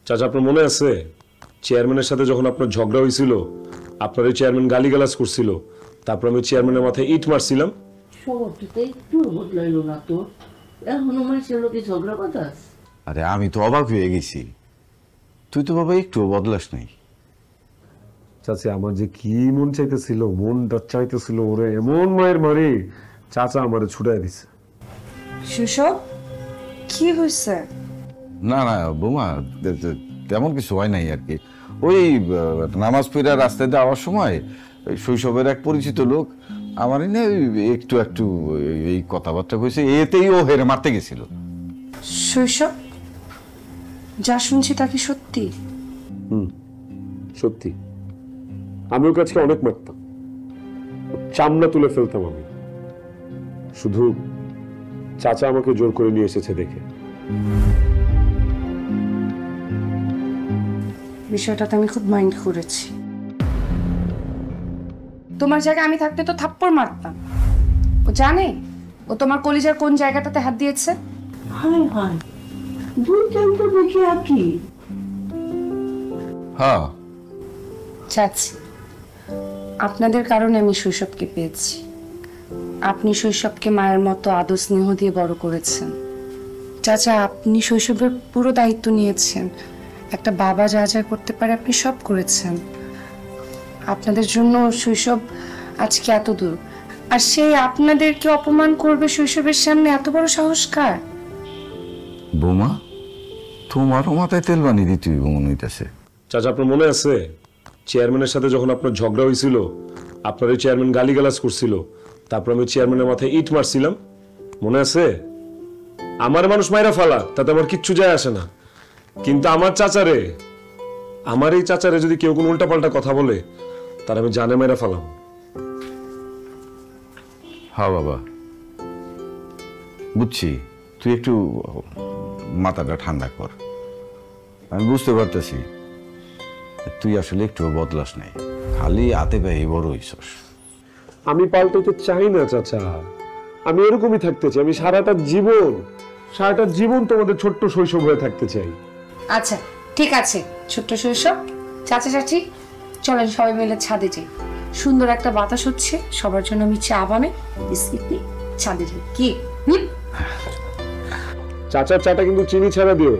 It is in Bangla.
চাচা আপনার মনে আছে চেয়ারম্যানের সাথে যখন আপনার ঝগড়া হয়েছিল, আপনার ওই চেয়ারম্যান গালিগালাজ করছিল, তারপর আমি চেয়ারম্যানের মাথায় ইট মারছিলাম। স্বভাবটা একটু বদলাইলো না তো, এখনো মানুষের লোকে ঝগড়া বাতাস। আরে আমি তো অবাক হয়ে গেছি, তুই তো বাবা একটু বদলাস নাই। চাচা আমার যে কি মন চাইতেছিল, মনটা চাইতেছিল ওরে এমন মায়ের মারি, চাচা আমারে ছুটাই দিছে। সুশব, কি হয়েছে? না না বৌমা, তেমন কিছু হয় নাই আর কি। ওই নামাজ পড়া রাস্তায় যাওয়ার সময় শৈশবের এক পরিচিত লোক আমার একটু একটু এই কথাবার্তা কইছে, এতেই ও হেরে মারতে গেছিল। শৈশব, যা শুনছি তা কি সত্যি? সত্যি। আমি ওর কাছে অনেক মারতাম, চামড়া তুলে ফেলতাম আমি, শুধু চাচা আমাকে জোর করে নিয়ে এসেছে দেখে। বিষয়টাতে আমি খুব মাইন্ড করেছি। তোমার জায়গায় আমি থাকতে তো থাপ্পড় মারতাম। ও জানে ও তোমার কলিজার কোন জায়গাটাতে হাত দিয়েছে? হায় হায়, দুইটাই তো দেখি একই। হ্যাঁ চাচ্ছি আপনাদের কারণে আমি শৈশবকে পেয়েছি। আপনি শৈশবকে মায়ের মতো আদর স্নেহ দিয়ে বড় করেছেন। চাচা, আপনি শৈশবের পুরো দায়িত্ব নিয়েছেন। একটা বাবা যা যা করতে পারে আপনি সব করেছেন। আপনাদের জন্য শৈশব আজকে এত দূর, আর সেই আপনাদেরকে অপমান করবে শৈশবের সামনে, এত বড় সাহস কার? বৌমা, তোমারও মাথায় তেল বানিয়ে দিতে মনে হইতেছে। চাচা আপনার মনে আছে চেয়ারম্যানের সাথে যখন আপনার ঝগড়া হয়েছিল, আপনার ওই চেয়ারম্যান গালিগালাজ করছিল, তারপর আমি চেয়ারম্যানের মাথায় ইট মারছিলাম, মনে আছে? আমার মানুষ মাইরা ফালা, তাতে আমার কিচ্ছু যায় আসে না, কিন্তু আমার এই চাচারে যদি কেউ কোনো উল্টাপাল্টা কথা বলে, তার আমি জানে মেরা ফালাম। হ্যাঁ বাবা, বুঝছি, তুই একটু মাথাটা ঠান্ডা কর। আমি বুঝতে পারতেছি তুই আসলে একটু বদলাস নাই, খালি হাতে পায়ে বড় হইছস। আমি পাল্টাতে চাই না চাচা, আমি এরকমই থাকতে চাই। আমি সারাটা জীবন তোমাদের ছোট্ট শৈশব হয়ে থাকতে চাই। আচ্ছা ঠিক আছে, ছোট্ট শৈশব, চাচা চাচি চলেন সবাই মিলে ছাদে যাই। সুন্দর একটা বাতাস হচ্ছে, সবার জন্য আমি চা বানাই, বিস্কিট নিই, ছাদে যাই। কি চাচার চাটা কিন্তু চিনি ছাড়া দিও।